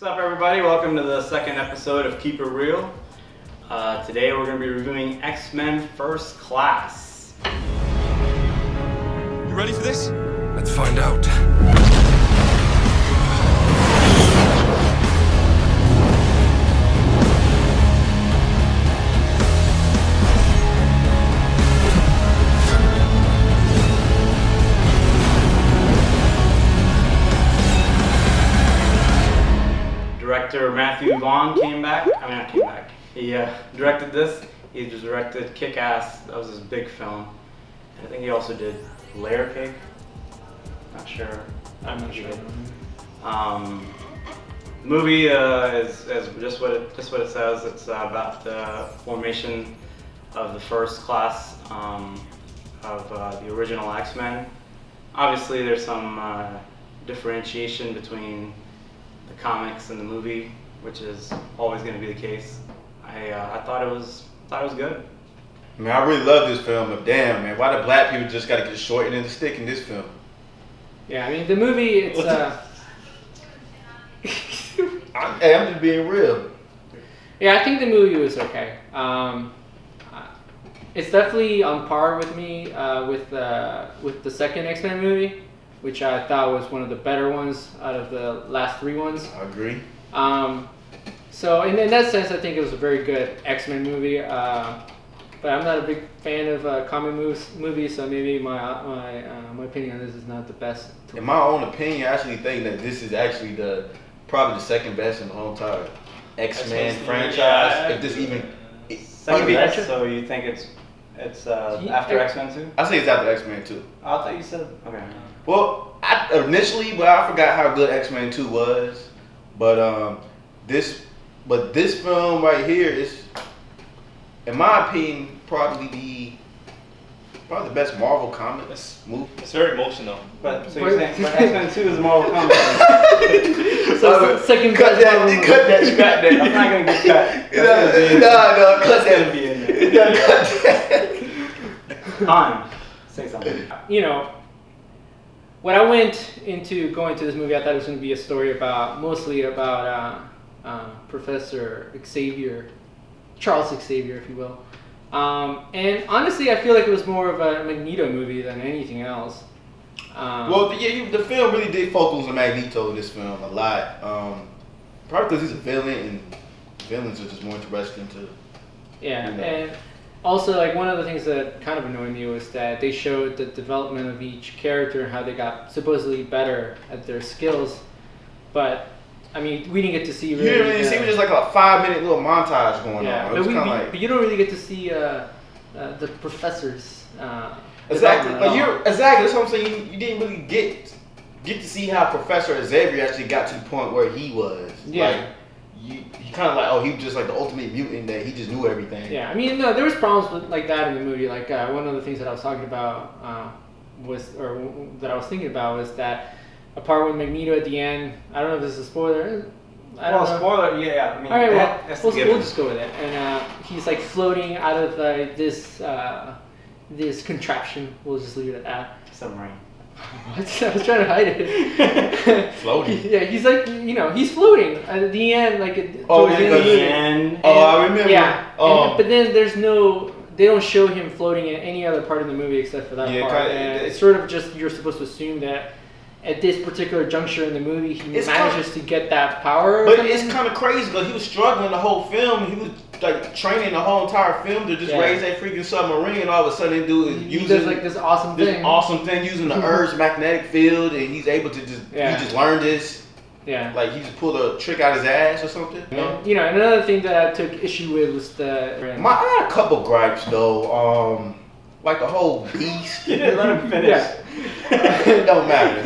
What's up, everybody? Welcome to the second episode of Keep It Real. Today we're going to be reviewing X-Men First Class. You ready for this? Let's find out. Director Matthew Vaughn came back. He directed this. He just directed Kick-Ass. That was his big film. And I think he also did Layer Cake. Not sure. I'm not sure. The movie is just what it says. It's about the formation of the first class of the original X-Men. Obviously, there's some differentiation between the comics and the movie, which is always going to be the case. I thought it was good. Man, I really love this film, but damn, man, why the black people just got to get the short end of the stick in this film? Yeah, I mean the movie. It's I'm just being real. Yeah, I think the movie was okay. It's definitely on par with me with the second X-Men movie, which I thought was one of the better ones out of the last three ones. I agree. So in that sense, I think it was a very good X-Men movie. But I'm not a big fan of comic movies, so maybe my opinion on this is not the best. In my own opinion, I actually think that this is actually probably the second best in the whole entire X-Men franchise. If this even Second best, so you think it's after X-Men 2? I say it's after X-Men 2. I thought you said okay. Well, initially, I forgot how good X-Men 2 was, but this film right here is, in my opinion, probably the best Marvel Comics movie. It's very emotional. But so you're saying X-Men 2 is a Marvel comic? So second cut best that, Marvel cut that, scrap that. I'm not gonna get cut. No, cut That's gonna that. be in there. No, cut that. Han, say something. You know, when I went into going to this movie, I thought it was going to be a story mostly about Professor Xavier, Charles Xavier, if you will. And honestly, I feel like it was more of a Magneto movie than anything else. Well, the film really did focus on Magneto in this film a lot. Probably because he's a villain, and villains are just more interesting to. Yeah, you know. and also, like, one of the things that kind of annoyed me was that they showed the development of each character and how they got supposedly better at their skills, but I mean, we didn't get to see really. You didn't really see it was just like a 5-minute little montage going on. It was kind of like. But you don't really get to see the professors. Exactly. development at all. Exactly. That's what I'm saying. You didn't really get to see how Professor Xavier actually got to the point where he was. Yeah. Like, he kind of like, he was just like the ultimate mutant that he just knew everything. Yeah, I mean, no, there was problems with like that in the movie. Like one of the things that I was talking about that I was thinking about was that a part with Magneto at the end. I don't know if this is a spoiler. I don't know. Spoiler, yeah. I mean, all right, well, that's we'll given. just go with it. And he's like floating out of this contraption. We'll just leave it at that. Submarine. I was trying to hide it. Floating. Yeah, he's like, he's floating at the end, like Oh, towards yeah, the end of the movie. And I remember. Yeah, Oh. but then they don't show him floating in any other part of the movie except for that Yeah, part. kinda, And it's sort of just, you're supposed to assume that at this particular juncture in the movie, he manages to get that power. But it's kind of crazy because he was struggling the whole film. He was like training the whole entire film to just raise that freaking submarine, and all of a sudden, dude is he using does like this awesome thing. using the Earth's magnetic field, and he's able to he just learned this. Yeah. Like he just pulled a trick out his ass or something. And, another thing that I took issue with was I had a couple gripes though. Like the whole Beast. You didn't let him finish. Yeah. It don't matter.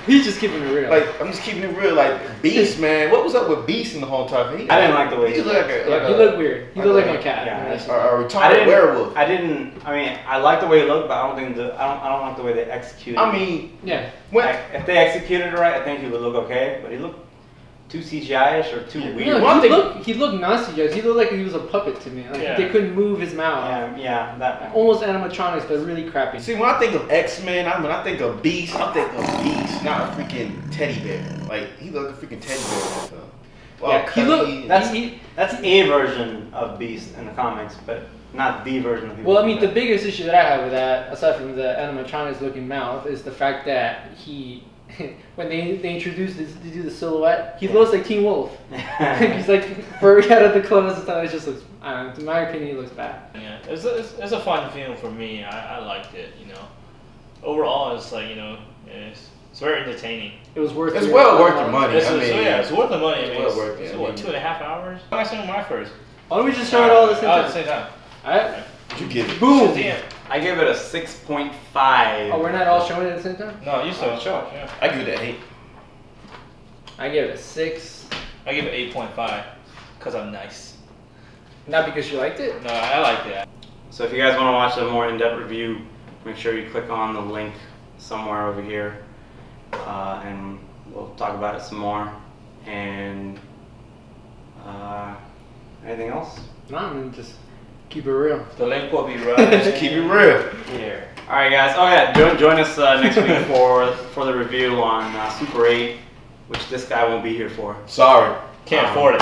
He's just keeping it real. Like I'm just keeping it real. Like Beast, man. What was up with Beast in the whole time? I didn't like the way he looked. He looked weird. He looked like a cat. Yeah, a retired werewolf. I like the way he looked, but I don't like the way they executed. I mean, yeah. If they executed it right, I think he would look okay. But he looked too CGI-ish or too weird. No, he looked non-CGI. He looked like he was a puppet to me. Like they couldn't move his mouth. Yeah, that. Almost animatronics, but really crappy. See, when I think of X-Men, when I think of Beast, I think of Beast, not a freaking teddy bear. Like, he looked like a freaking teddy bear in that film. Well, he looked. That's a version of Beast in the comics, but not the version of Beast. Well, I mean, the biggest issue that I have with that, aside from the animatronics-looking mouth, is the fact that he. When they introduced this to do the silhouette, he looks like Teen Wolf. He's like furry out of the clothes and stuff. It just looks, I don't know, in my opinion, it looks bad. Yeah, it's a fun film for me. I liked it, you know. Overall, it's like, you know, it's very entertaining. It was worth. It's well worth your money. It's worth the money. It's well worth it. It's what, 2.5 hours? I'm not my first. Why don't we just show it all at the same time? Alright. You give it. Boom. I give it a 6.5. Oh, we're not all showing it at the same time? No, you saw it. Sure. Yeah. I give it an 8. I give it a 6. I give it 8.5 because I'm nice. Not because you liked it? No, I like that. So if you guys want to watch a more in-depth review, make sure you click on the link somewhere over here, and we'll talk about it some more. And anything else? No, I mean, just keep it real. The link will be right. Just keep it real. Here. All right, guys. Oh yeah, join us next week for the review on Super 8, which this guy won't be here for. Sorry. Can't afford it.